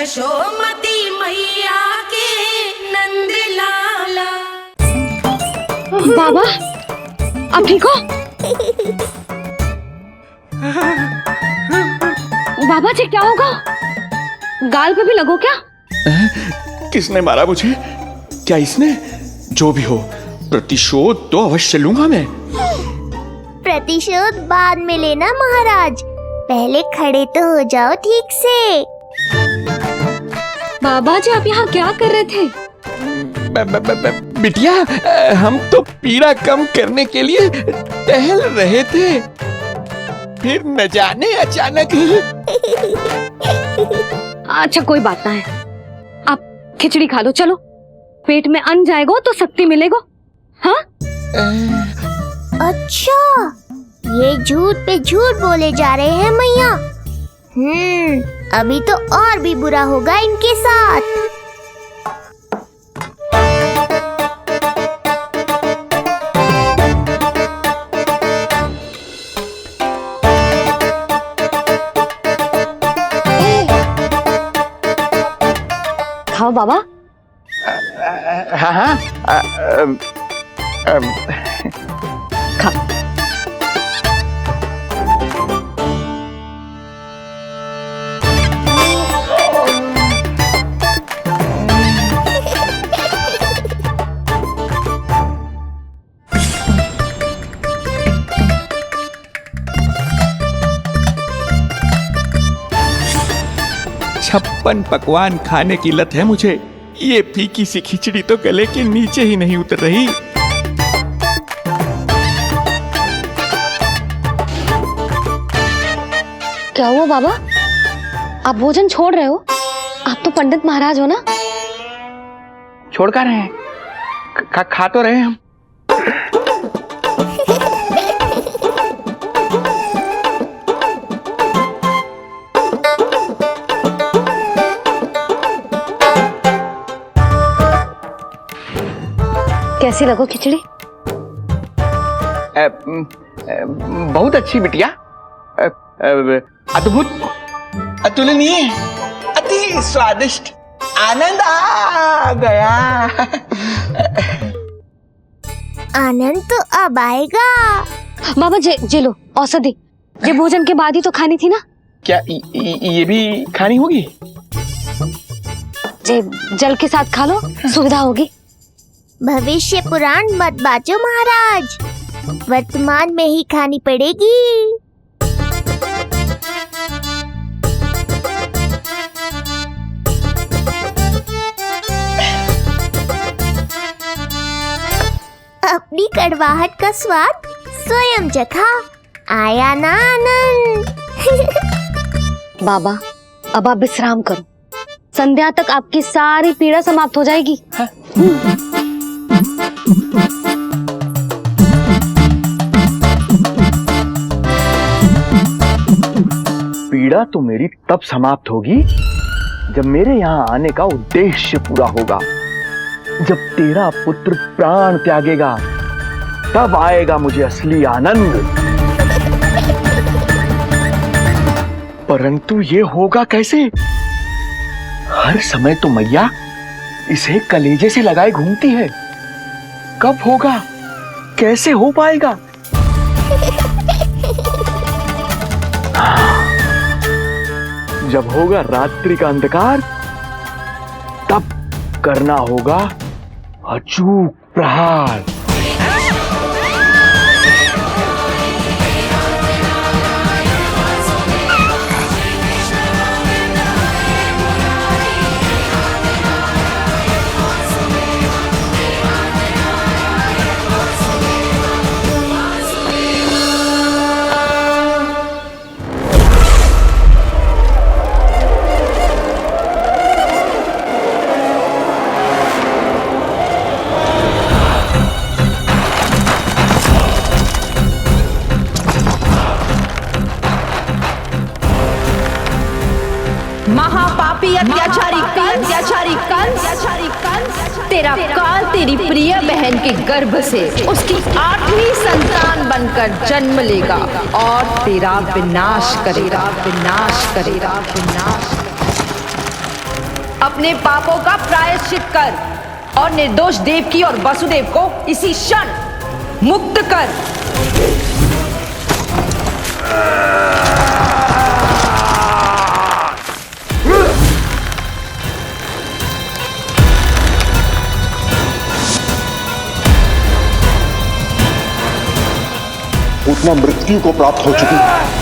यशोमती मैया के नंद लाला। बाबा आप ठीक हो? बाबा जी क्या होगा? गाल पे भी लगो क्या? किसने मारा मुझे? क्या इसने? जो भी हो, प्रतिशोध तो अवश्य लूंगा मैं। प्रतिशोध बाद में लेना महाराज, पहले खड़े तो हो जाओ ठीक से। बाबा जी आप यहाँ क्या कर रहे थे? बिटिया, हम तो पीड़ा कम करने के लिए टहल रहे थे, फिर न जाने अचानक। अच्छा कोई बात ना है, आप खिचड़ी खा लो। चलो, पेट में अन्न जाएगा तो शक्ति मिलेगा। हाँ? अच्छा, ये झूठ पे झूठ बोले जा रहे हैं मैया। अभी तो और भी बुरा होगा इनके साथ। खाओ बाबा। हाँ, खा। छप्पन पकवान खाने की लत है मुझे। ये फीकी सी खिचड़ी तो गले के नीचे ही नहीं उतर रही। क्या हुआ बाबा? आप भोजन छोड़ रहे हो? आप तो पंडित महाराज हो ना? छोड़ कर रहे हैं, खा तो रहे हम। कैसी लगो खिचड़ी? बहुत अच्छी बिटिया, अद्भुत, अतुलनीय, अति स्वादिष्ट, आनंद आ गया। आनंद तो अब आएगा। बाबा जे लो औषधि, ये भोजन के बाद ही तो खानी थी ना? क्या ये भी खानी होगी? जे जल के साथ खा लो, सुविधा होगी। भविष्य पुराण मत बाचो महाराज, वर्तमान में ही खानी पड़ेगी। अपनी कड़वाहट का स्वाद स्वयं चखा, आया ना आनंद। बाबा अब आप विश्राम करो, संध्या तक आपकी सारी पीड़ा समाप्त हो जाएगी। पीड़ा तो मेरी तब समाप्त होगी जब मेरे यहाँ आने का उद्देश्य पूरा होगा। जब तेरा पुत्र प्राण त्यागेगा, तब आएगा मुझे असली आनंद। परंतु ये होगा कैसे? हर समय तो मैया इसे कलेजे से लगाए घूमती है। कब होगा? कैसे हो पाएगा? जब होगा रात्रि का अंधकार, तब करना होगा अचूक प्रहार। महापापी अत्याचारी कंस, तेरा काल तेरी प्रिय बहन के गर्भ से उसकी 8वीं संतान बनकर जन्म लेगा और तेरा विनाश करेगा। अपने पापों का प्रायश्चित कर और निर्दोष देवकी और वसुदेव को इसी क्षण मुक्त कर। उतना मृत्यु को प्राप्त हो चुकी है।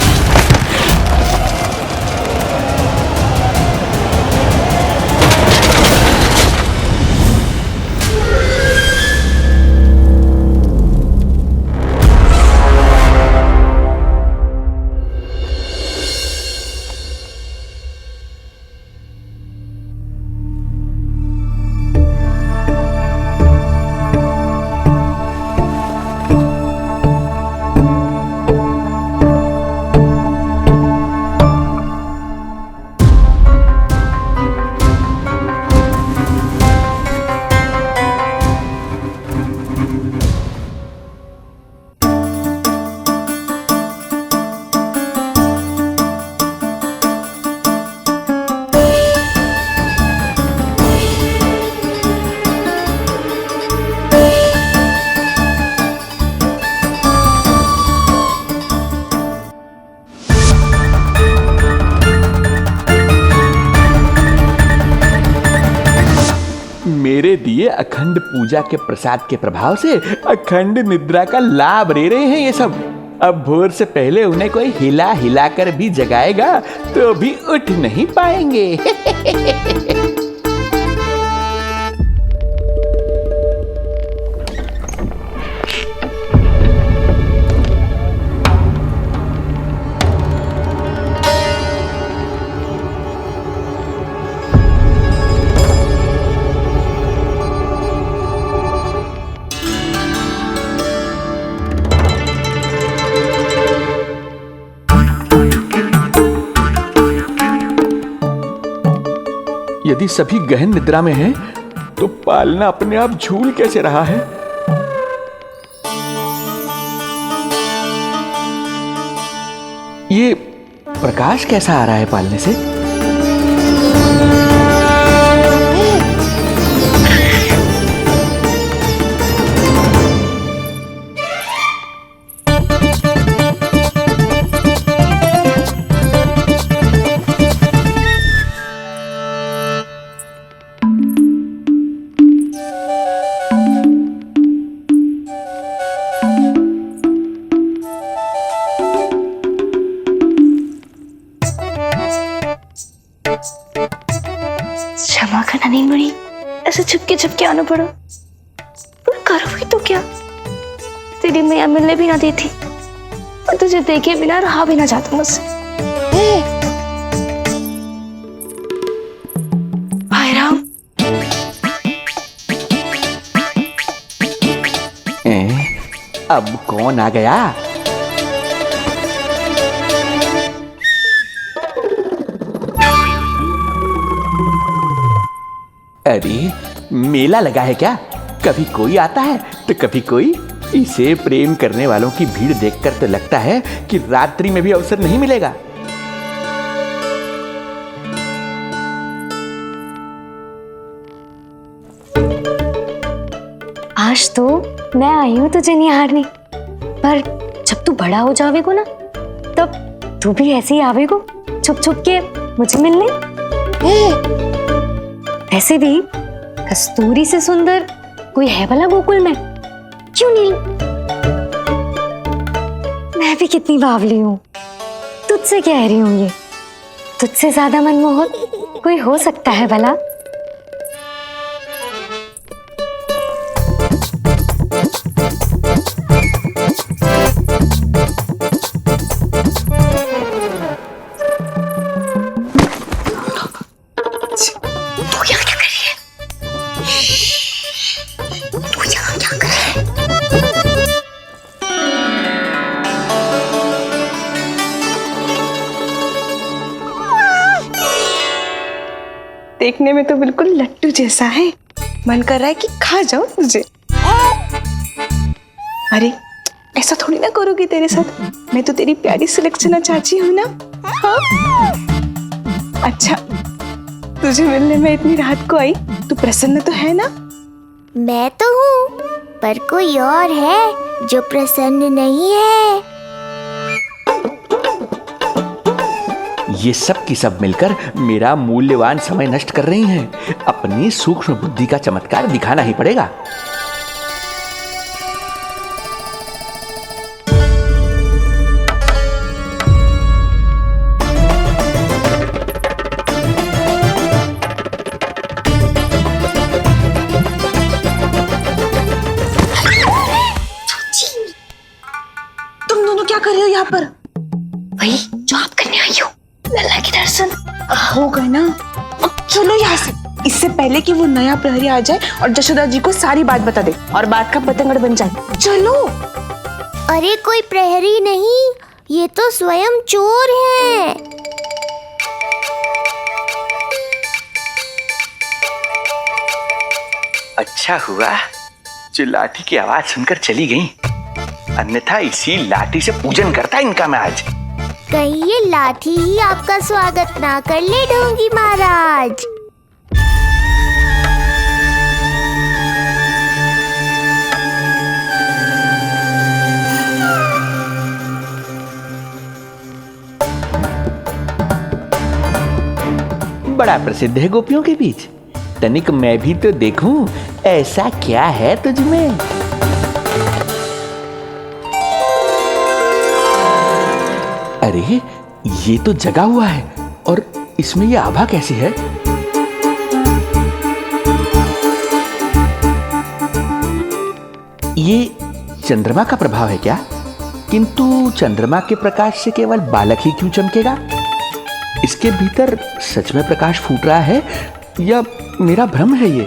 मेरे दिए अखंड पूजा के प्रसाद के प्रभाव से अखंड निद्रा का लाभ ले रहे हैं ये सब। अब भोर से पहले उन्हें कोई हिला हिलाकर भी जगाएगा तो भी उठ नहीं पाएंगे। यदि सभी गहन निद्रा में हैं, तो पालना अपने आप झूल कैसे रहा है? ये प्रकाश कैसा आ रहा है पालने से? क्षमा करना नहीं मुड़ी, ऐसे छुपके आना पड़ा। पर करोगी तो क्या? तेरी मैया मिलने भी ना देती और तुझे देखे बिना रहा भी ना जाता मुझसे। भाई राम, अब कौन आ गया? अरे मेला लगा है क्या? कभी कोई आता है तो कभी कोई। इसे प्रेम करने वालों की भीड़ देखकर तो लगता है कि रात्रि में भी अवसर नहीं मिलेगा। आज तो मैं आई हूँ तुझे निहारने, पर जब तू बड़ा हो जावेगो ना, तब तू भी ऐसे ही आवेगो छुप छुप के मुझे मिलने। ऐसे भी कस्तूरी से सुंदर कोई है भला गोकुल में? क्यों नहीं? मैं भी कितनी बावली हूँ, तुझसे कह रही हूँ। ये तुझसे ज्यादा मनमोहक कोई हो सकता है भला? देखने में तो बिल्कुल लट्टू जैसा है, मन कर रहा है कि खा जाऊं तुझे। अरे ऐसा थोड़ी ना करोगी तेरे साथ, मैं तो तेरी प्यारी सुलक्षणा चाची हूं ना। हाँ? अच्छा तुझे मिलने में इतनी रात को आई, तू प्रसन्न तो है ना? मैं तो हूँ, पर कोई और है जो प्रसन्न नहीं है। ये सब की सब मिलकर मेरा मूल्यवान समय नष्ट कर रही हैं। अपनी सूक्ष्म बुद्धि का चमत्कार दिखाना ही पड़ेगा। तुम दोनों क्या कर रहे हो यहाँ पर? वही जो आप करने आई हो, लल्ला के दर्शन। हो गए ना, अब चलो यहाँ से, इससे पहले कि वो नया प्रहरी आ जाए और जशोदा जी को सारी बात बता दे और बात का पतंगड़ बन जाए। चलो। अरे कोई प्रहरी नहीं, ये तो स्वयं चोर है। अच्छा हुआ जो लाठी की आवाज सुनकर चली गई, अन्यथा इसी लाठी से पूजन करता इनका मैं आज। कहीं ये लाठी ही आपका स्वागत ना कर ले ढोंगी महाराज। बड़ा प्रसिद्ध है गोपियों के बीच। तनिक मैं भी तो देखूं ऐसा क्या है तुझमें। अरे ये तो जगा हुआ है, और इसमें ये आभा कैसी है? ये चंद्रमा का प्रभाव है क्या? किंतु चंद्रमा के प्रकाश से केवल बालक ही क्यों चमकेगा? इसके भीतर सच में प्रकाश फूट रहा है या मेरा भ्रम है ये?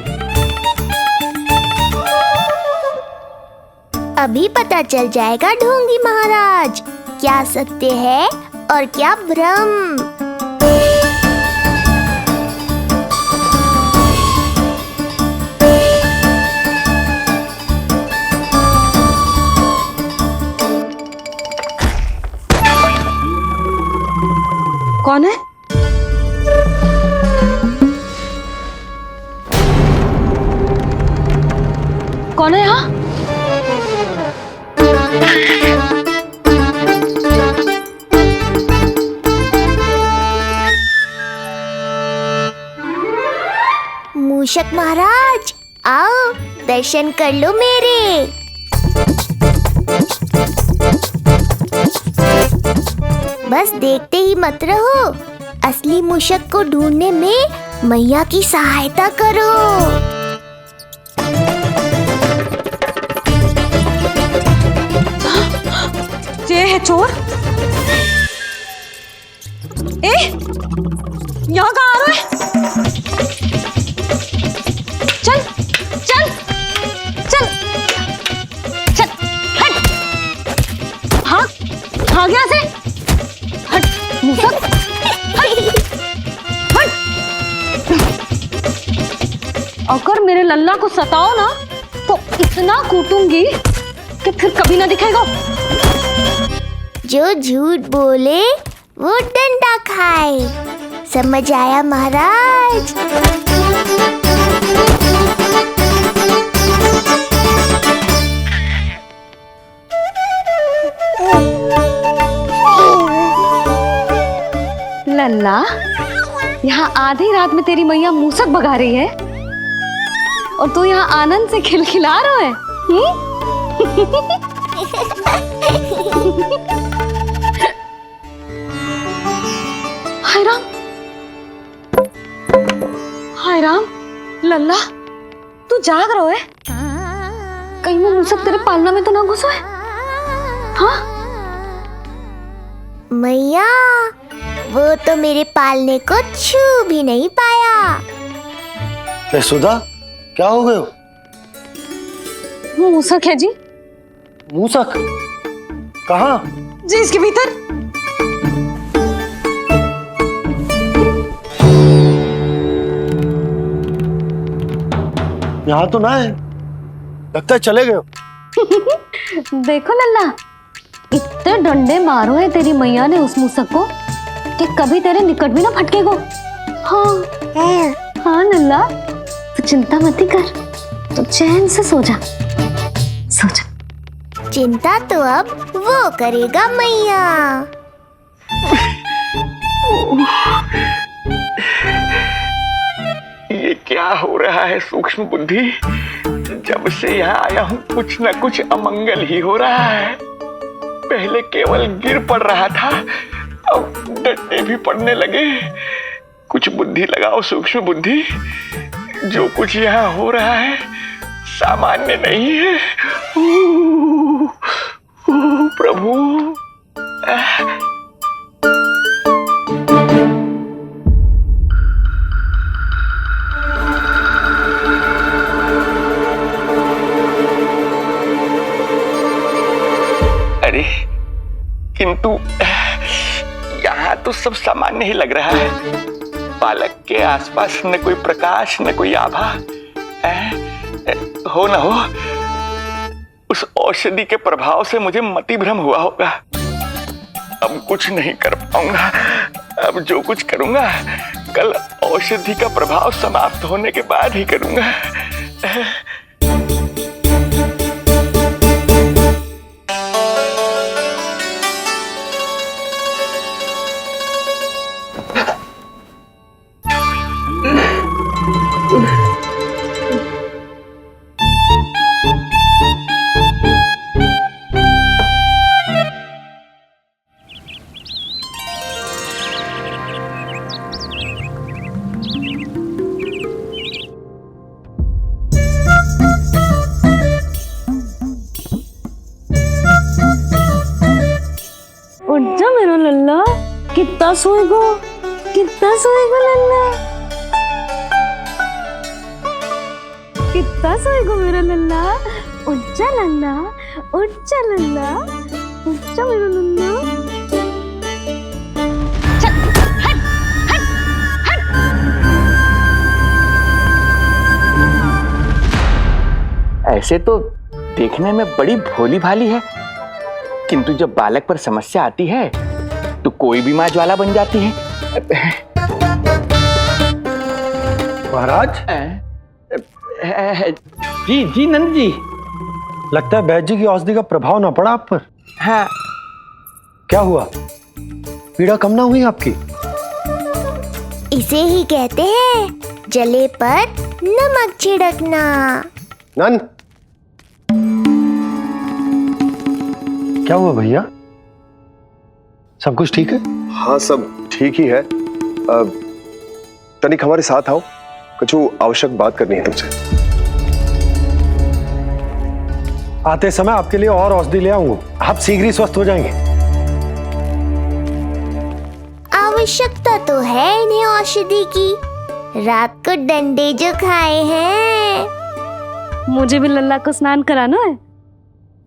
अभी पता चल जाएगा ढोंगी महाराज, क्या सत्य है और क्या भ्रम। कौन है? कौन है यहाँ? मूषक महाराज आओ, दर्शन कर लो मेरे। बस देखते ही मत रहो, असली मूषक को ढूंढने में मैया की सहायता करो। ये है चोर। यहाँ कहाँ आ रहा है? चल चल चल चल, हट। हाँ भाग यहाँ से, हट मूसक, हट हट। अगर मेरे लल्ला को सताओ ना तो इतना कूटूंगी कि फिर कभी ना दिखेगा। जो झूठ बोले वो डंडा खाए, समझ आया महाराज? लल्ला, यहाँ आधी रात में तेरी मैया मूसक भगा रही है और तू यहाँ आनंद से खिलखिला रहा है। हाय राम, हाय राम। लल्ला तू जाग रहा है? कहीं वो मूसक तेरे पालना में तो ना घुसो है? हाँ मैया, वो तो मेरे पालने को छू भी नहीं पाया। सुधा, क्या हो गए? वो मूसक है जी। मूसक? कहाँ? जी इसके भीतर। यहाँ तो ना है, लगता है चले गए। देखो लल्ला, इतने डंडे मारो है तेरी मैया ने उस मूसक को कि कभी तेरे निकट भी ना फटकेगो। हाँ हाँ लल्ला, तू चिंता मत ही कर, तू चैन से सो जा, सो जा। चिंता तो अब वो करेगा मैया। ये क्या हो रहा है सूक्ष्म बुद्धि? जब से यहाँ आया हूँ कुछ न कुछ अमंगल ही हो रहा है। पहले केवल गिर पड़ रहा था, अब डंडे भी पड़ने लगे। कुछ बुद्धि लगाओ सूक्ष्म बुद्धि, जो कुछ यहाँ हो रहा है सामान्य नहीं है। प्रभु, अरे किंतु यहाँ तो सब सामान्य ही लग रहा है। बालक के आसपास न कोई प्रकाश न कोई आभा। हो न हो उस औषधि के प्रभाव से मुझे मति भ्रम हुआ होगा। अब कुछ नहीं कर पाऊंगा। अब जो कुछ करूंगा कल औषधि का प्रभाव समाप्त होने के बाद ही करूंगा। उठ जा मेरा लल्ला, कितना सोएगो लल्ला, कितना सोएगो मेरा लल्ला। उठ जा लल्ला, उठ जा लल्ला, उठ जा मेरा लल्ला। चल हट हट हट। ऐसे तो देखने में बड़ी भोली भाली है, किंतु जब बालक पर समस्या आती है तो कोई भी माँ ज्वाला बन जाती है। महाराज, जी जी नंद जी। लगता है वैद्य जी की औषधि का प्रभाव ना पड़ा आप पर। हाँ। क्या हुआ? पीड़ा कम ना हुई आपकी? इसे ही कहते हैं जले पर नमक छिड़कना। नंद, क्या हुआ भैया? सब कुछ ठीक है? हाँ सब ठीक ही है। तनिक हमारे साथ आओ, कुछ आवश्यक बात करनी है तुमसे। आते समय आपके लिए और औषधि ले आऊंगा, आप शीघ्र ही स्वस्थ हो जाएंगे। आवश्यकता तो है इन्हें औषधि की, रात को डंडे जो खाए हैं। मुझे भी लल्ला को स्नान कराना है।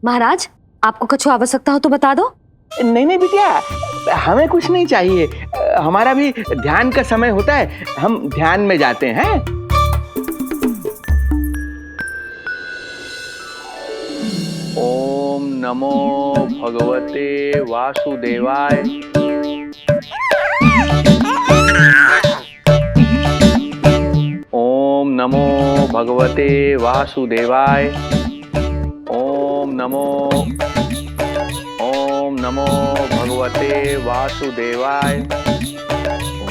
महाराज, आपको कुछ आवश्यकता हो तो बता दो। नहीं नहीं बिटिया, हमें कुछ नहीं चाहिए। हमारा भी ध्यान का समय होता है, हम ध्यान में जाते हैं। ओम नमो भगवते वासुदेवाय। ओम नमो भगवते वासुदेवाय। ओम नमो भगवते वासुदेवाय।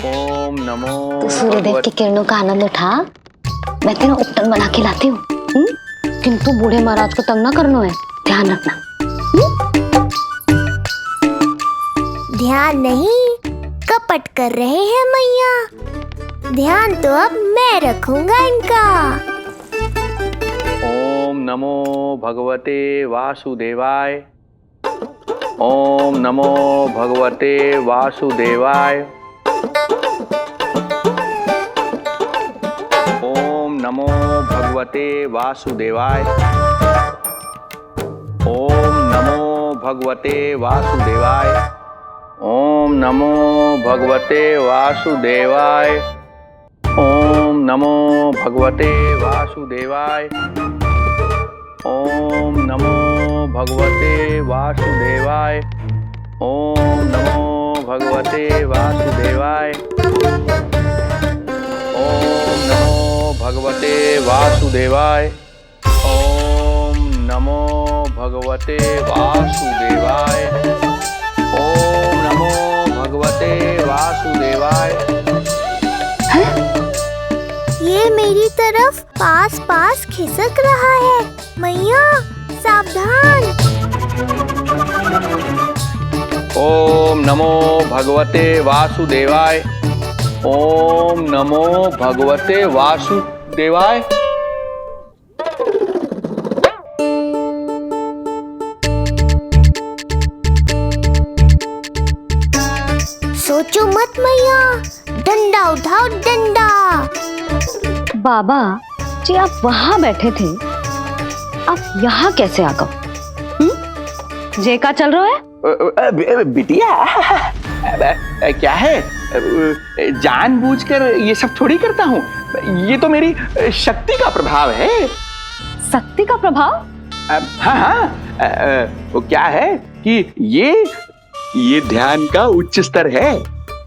ओम नमो। तो सूर्यदेव की किरणों का आनंद उठा, मैं तेरा उपटन बना के लाती हूँ। किंतु बूढ़े महाराज को तंग ना करना है, ध्यान रखना। ध्यान नहीं, कपट कर रहे हैं मैया। ध्यान तो अब मैं रखूंगा इनका। ओम नमो भगवते वासुदेवाय। ओम नमो भगवते वासुदेवाय। ओम नमो भगवते वासुदेवाय। ओम नमो भगवते वासुदेवाय। ओम नमो भगवते वासुदेवाय। ओम नमो भगवते वासुदेवाय। ओम नमो भगवते वासुदेवाय। ओम नमो भगवते वासुदेवाय। भगवते वासुदेवाय। ओम नमो भगवते वासुदेवाय। ओम नमो भगवते वासुदेवाय। ये मेरी तरफ पास पास खिसक रहा है। मैया सावधान। ओम नमो भगवते वासुदेवाय। ओम नमो भगवते वासुदेवाय। सोचो मत मैया, डंडा उठाओ डंडा। बाबा जी आप वहां बैठे थे, आप यहाँ कैसे आ गए? जे का चल रहा है? बिटिया क्या है, जानबूझकर ये सब थोड़ी करता हूँ। ये तो मेरी शक्ति का प्रभाव है। शक्ति का प्रभाव? हाँ हाँ, वो क्या है कि ये ध्यान का उच्च स्तर है।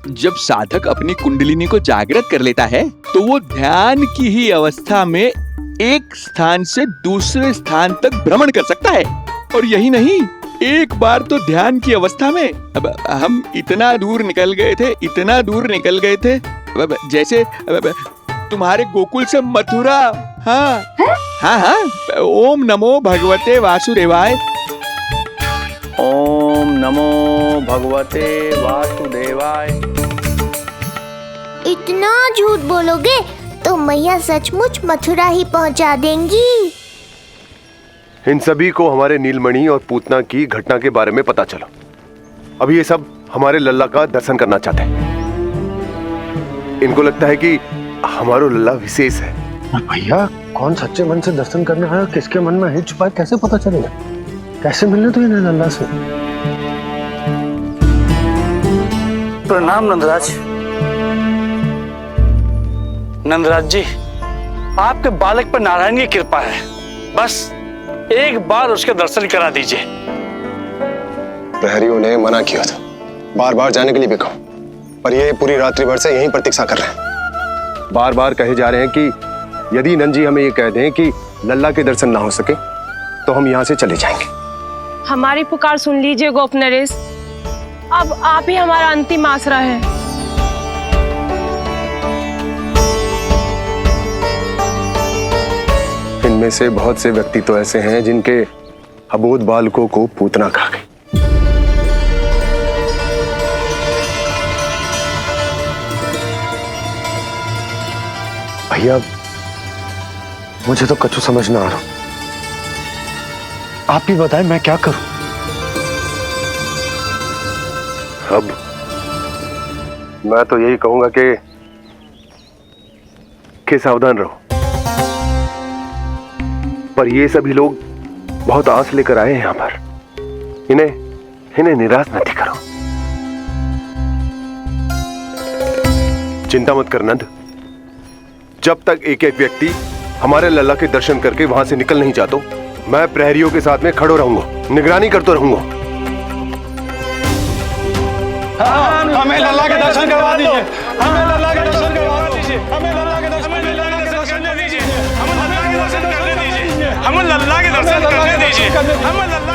जब साधक अपनी कुंडलिनी को जागृत कर लेता है तो वो ध्यान की ही अवस्था में एक स्थान से दूसरे स्थान तक भ्रमण कर सकता है। और यही नहीं, एक बार तो ध्यान की अवस्था में अब हम इतना दूर निकल गए थे जैसे तुम्हारे गोकुल से मथुरा। हाँ हाँ हाँ। ओम नमो भगवते वासुदेवाय। ओम नमो भगवते वासुदेवाय। इतना झूठ बोलोगे तो मैया सचमुच मथुरा ही पहुंचा देंगी। इन सभी को हमारे नीलमणि और पूतना की घटना के बारे में पता चला। अभी ये सब हमारे लल्ला का दर्शन करना चाहते हैं। इनको लगता है कि हमारा लल्ला विशेष है। भैया कौन सच्चे मन से दर्शन करने आया, किसके मन में हित छुपा है, कैसे पता चलेगा? कैसे मिलने तो इन्हें लल्ला से? प्रणाम नंदराज। नंदराज जी, आपके बालक पर नारायण की कृपा है। बस एक बार उसके दर्शन करा दीजिए। प्रहरियों ने मना किया था, बार बार जाने के लिए भी कहा, पर ये पूरी रात्रि भर से यहीं प्रतीक्षा कर रहे हैं। बार बार कहे जा रहे हैं कि यदि नंद जी हमें ये कह दें कि लल्ला के दर्शन ना हो सके तो हम यहाँ से चले जाएंगे। हमारी पुकार सुन लीजिए गोप नरेश, अब आप ही हमारा अंतिम आसरा है। इनमें से बहुत से व्यक्ति तो ऐसे हैं जिनके अबोध बालकों को पूतना खा गई। भैया मुझे तो कछु समझ ना आ रहा। आप ही बताएं मैं क्या करूं? अब मैं तो यही कहूंगा कि सावधान रहो। पर ये सभी लोग बहुत आस लेकर आए हैं यहाँ पर। इन्हें निराश मत करो। चिंता मत कर नंद, जब तक एक एक व्यक्ति हमारे लल्ला के दर्शन करके वहां से निकल नहीं जाता, मैं प्रहरियों के साथ में खड़ो रहूंगा, निगरानी करता रहूंगा। हमें लल्ला के दर्शन करवा दीजिए। हमें लल्ला के दर्शन करवा दीजिए। हमें लल्ला के दर्शन करने दीजिए। हमें लल्ला के दर्शन करने दीजिए। हमें लल्ला के दर्शन करने दीजिए। हमें लल्ला